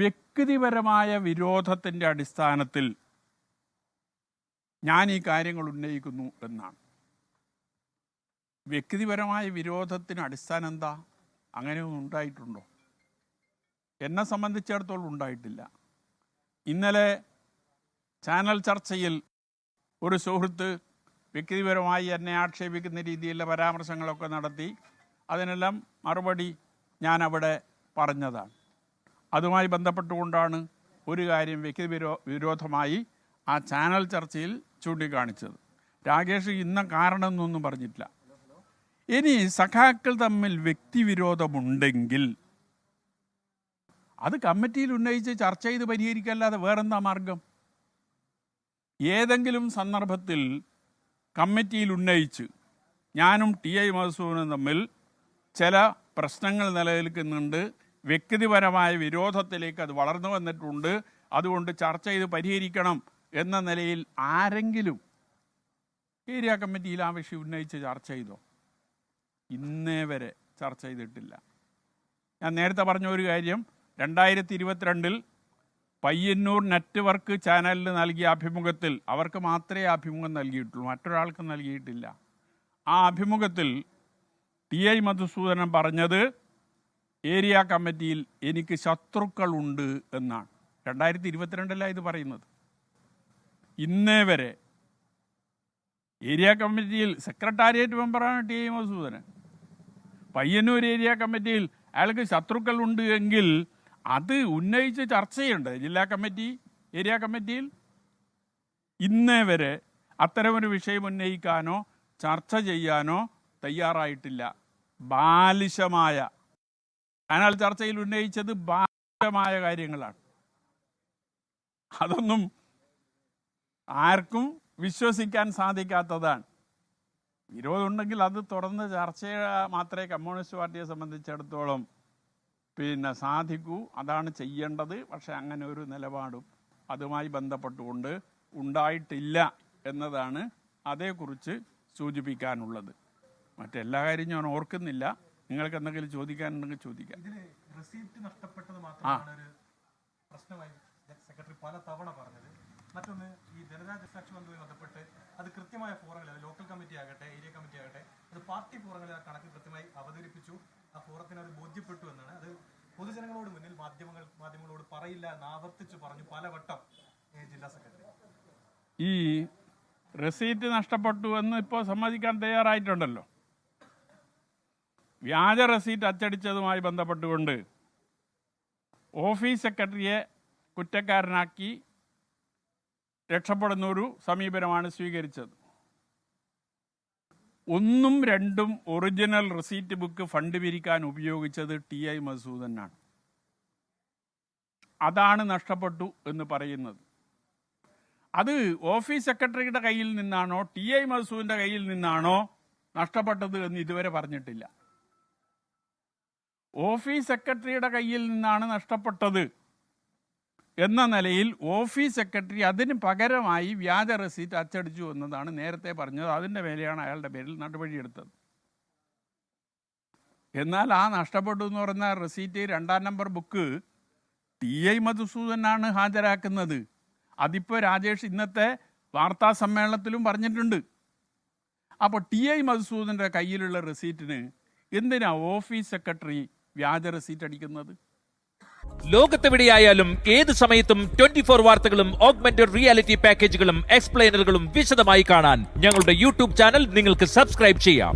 വ്യക്തിപരമായ വിരോധത്തിൻ്റെ അടിസ്ഥാനത്തിൽ ഞാൻ ഈ കാര്യങ്ങൾ ഉന്നയിക്കുന്നു എന്നാണ്. വ്യക്തിപരമായ വിരോധത്തിന് അടിസ്ഥാനം എന്താ? അങ്ങനെയൊന്നും ഉണ്ടായിട്ടുണ്ടോ? എന്നെ സംബന്ധിച്ചിടത്തോളം ഉണ്ടായിട്ടില്ല. ഇന്നലെ ചാനൽ ചർച്ചയിൽ ഒരു സുഹൃത്ത് വ്യക്തിപരമായി എന്നെ ആക്ഷേപിക്കുന്ന രീതിയിലുള്ള പരാമർശങ്ങളൊക്കെ നടത്തി. അതിനെല്ലാം മറുപടി ഞാൻ അവിടെ പറഞ്ഞതാണ്. അതുമായി ബന്ധപ്പെട്ടുകൊണ്ടാണ് ഒരു കാര്യം വിരോധമായി ആ ചാനൽ ചർച്ചയിൽ ചൂണ്ടിക്കാണിച്ചത്. രാകേഷ് ഇന്ന കാരണം എന്നൊന്നും പറഞ്ഞിട്ടില്ല. ഇനി സഖാക്കൾ തമ്മിൽ വ്യക്തിവിരോധമുണ്ടെങ്കിൽ അത് കമ്മിറ്റിയിൽ ഉന്നയിച്ച് ചർച്ച ചെയ്ത് പരിഹരിക്കല്ലാതെ വേറെന്താ മാർഗം? ഏതെങ്കിലും സന്ദർഭത്തിൽ കമ്മിറ്റിയിൽ ഉന്നയിച്ച് ഞാനും ടി.ഐ. മധുസൂദനും തമ്മിൽ ചില പ്രശ്നങ്ങൾ നിലനിൽക്കുന്നുണ്ട്, വ്യക്തിപരമായ വിരോധത്തിലേക്ക് അത് വളർന്നു വന്നിട്ടുണ്ട്, അതുകൊണ്ട് ചർച്ച ചെയ്ത് പരിഹരിക്കണം എന്ന നിലയിൽ ആരെങ്കിലും ഏരിയ കമ്മിറ്റിയിൽ ആ വിഷയം ഉന്നയിച്ച് ചർച്ച ചെയ്തോ? ഇന്നേ വരെ ചർച്ച ചെയ്തിട്ടില്ല. ഞാൻ നേരത്തെ പറഞ്ഞ ഒരു കാര്യം, 2022 പയ്യന്നൂർ നെറ്റ്വർക്ക് ചാനലിന് നൽകിയ അഭിമുഖത്തിൽ, അവർക്ക് മാത്രമേ അഭിമുഖം നൽകിയിട്ടുള്ളൂ, മറ്റൊരാൾക്ക് നൽകിയിട്ടില്ല. ആ അഭിമുഖത്തിൽ ടി.ഐ. മധുസൂദനൻ പറഞ്ഞത് ഏരിയ കമ്മിറ്റിയിൽ എനിക്ക് ശത്രുക്കളുണ്ട് എന്നാണ്. 2022 ഇത് പറയുന്നത്. ഇന്നേ വരെ ഏരിയ കമ്മിറ്റിയിൽ സെക്രട്ടേറിയറ്റ് മെമ്പറാണ് ടി.ഐ. മധുസൂദനൻ. പയ്യന്നൂർ ഏരിയ കമ്മിറ്റിയിൽ അയാൾക്ക് ശത്രുക്കളുണ്ട് എങ്കിൽ അത് ഉന്നയിച്ച് ചർച്ച ചെയ്യണ്ടേ ജില്ലാ കമ്മിറ്റി, ഏരിയ കമ്മിറ്റിയിൽ? ഇന്നേ വരെ അത്തരമൊരു വിഷയം ഉന്നയിക്കാനോ ചർച്ച ചെയ്യാനോ തയ്യാറായിട്ടില്ല. ബാലിശമായ, ചാനൽ ചർച്ചയിൽ ഉന്നയിച്ചത് ബാലിശമായ കാര്യങ്ങളാണ്. അതൊന്നും ആർക്കും വിശ്വസിക്കാൻ സാധിക്കാത്തതാണ്. വിരോധമുണ്ടെങ്കിൽ അത് തുറന്ന് ചർച്ച മാത്രമേ കമ്മ്യൂണിസ്റ്റ് പാർട്ടിയെ സംബന്ധിച്ചിടത്തോളം സാധിക്കൂ, അതാണ് ചെയ്യേണ്ടത്. പക്ഷെ അങ്ങനെ ഒരു നിലപാടും അതുമായി ബന്ധപ്പെട്ടുകൊണ്ട് ഉണ്ടായിട്ടില്ല എന്നതാണ് അതേക്കുറിച്ച് സൂചിപ്പിക്കാനുള്ളത്. മറ്റെല്ലാ കാര്യം ഞാൻ ഓർക്കുന്നില്ല. നിങ്ങൾക്ക് എന്തെങ്കിലും ചോദിക്കാനുണ്ടെങ്കിൽ ചോദിക്കാം. റെസീപ്റ്റ് നഷ്ടപ്പെട്ടത് മാത്രമാണ് ഒരു പ്രശ്നമായി സെക്രട്ടറി പല തവണ പറഞ്ഞത്. മറ്റൊന്ന്, ഈ ജനതാജസാക്ഷി ബന്ധവുമായി ബന്ധപ്പെട്ട് അത് കൃത്യമായ ഫോറങ്ങളിൽ, അത് ലോക്കൽ കമ്മിറ്റി ആകട്ടെ ഏരിയ കമ്മിറ്റി ആകട്ടെ, അത് പാർട്ടി ഫോറങ്ങളിൽ ആ കണക്ക് കൃത്യമായി അവതരിപ്പിച്ചു, ആ ഫോറത്തിന് അത് ബോധ്യപ്പെട്ടു എന്നാണ്. അത് പൊതുജനങ്ങളോട് മുന്നിൽ മാധ്യമങ്ങളോട് പറയില്ല എന്ന് ആവർത്തിച്ച് പറഞ്ഞു പലവട്ടം ജില്ലാ സെക്രട്ടറി. ഈ റെസീറ്റ് നഷ്ടപ്പെട്ടു എന്ന് ഇപ്പോൾ സമ്മതിക്കാൻ തയ്യാറായിട്ടുണ്ടല്ലോ. വ്യാജ റെസീറ്റ് അച്ചടിച്ചതുമായി ബന്ധപ്പെട്ടുകൊണ്ട് ഓഫീസ് സെക്രട്ടറിയെ കുറ്റക്കാരനാക്കി രക്ഷപ്പെടുന്നൊരു സമീപനമാണ് സ്വീകരിച്ചത്. 1ഉം 2ഉം ഒറിജിനൽ റെസീറ്റ് ബുക്ക് ഫണ്ട് പിരിക്കാൻ ഉപയോഗിച്ചത് ടി.ഐ. മധുസൂദനാണ്. അതാണ് നഷ്ടപ്പെട്ടു എന്ന് പറയുന്നത്. അത് ഓഫീസ് സെക്രട്ടറിയുടെ കയ്യിൽ നിന്നാണോ ടി.ഐ. മധുസൂദന്റെ കയ്യിൽ നിന്നാണോ നഷ്ടപ്പെട്ടത് എന്ന് ഇതുവരെ പറഞ്ഞിട്ടില്ല. ഓഫീസ് സെക്രട്ടറിയുടെ കയ്യിൽ നിന്നാണ് നഷ്ടപ്പെട്ടത് എന്ന നിലയിൽ ഓഫീസ് സെക്രട്ടറി അതിന് പകരമായി വ്യാജ റെസീറ്റ് അച്ചടിച്ചു എന്നതാണ് നേരത്തെ പറഞ്ഞത്. അതിൻ്റെ മേലെയാണ് അയാളുടെ പേരിൽ നടപടിയെടുത്തത്. എന്നാൽ ആ നഷ്ടപ്പെട്ടു എന്ന് പറഞ്ഞ റെസീറ്റ് 2ാം നമ്പർ ബുക്ക് ടി.ഐ. മധുസൂദനാണ് ഹാജരാക്കുന്നത്. അതിപ്പോൾ രാജേഷ് ഇന്നത്തെ വാർത്താ സമ്മേളനത്തിലും പറഞ്ഞിട്ടുണ്ട്. അപ്പോൾ ടി.ഐ. മധുസൂദൻ്റെ കയ്യിലുള്ള റെസീറ്റിന് എന്തിനാ ഓഫീസ് സെക്രട്ടറി വ്യാജ റെസീറ്റ് അടിക്കുന്നത്? ലോകത്തെവിടെയായാലും ഏത് സമയത്തും 24 വാർത്തകളും ഓഗ്മെന്റഡ് റിയാലിറ്റി പാക്കേജുകളും എക്സ്പ്ലെയിനറുകളും വിശദമായി കാണാൻ ഞങ്ങളുടെ യൂട്യൂബ് ചാനൽ നിങ്ങൾക്ക് സബ്സ്ക്രൈബ് ചെയ്യാം.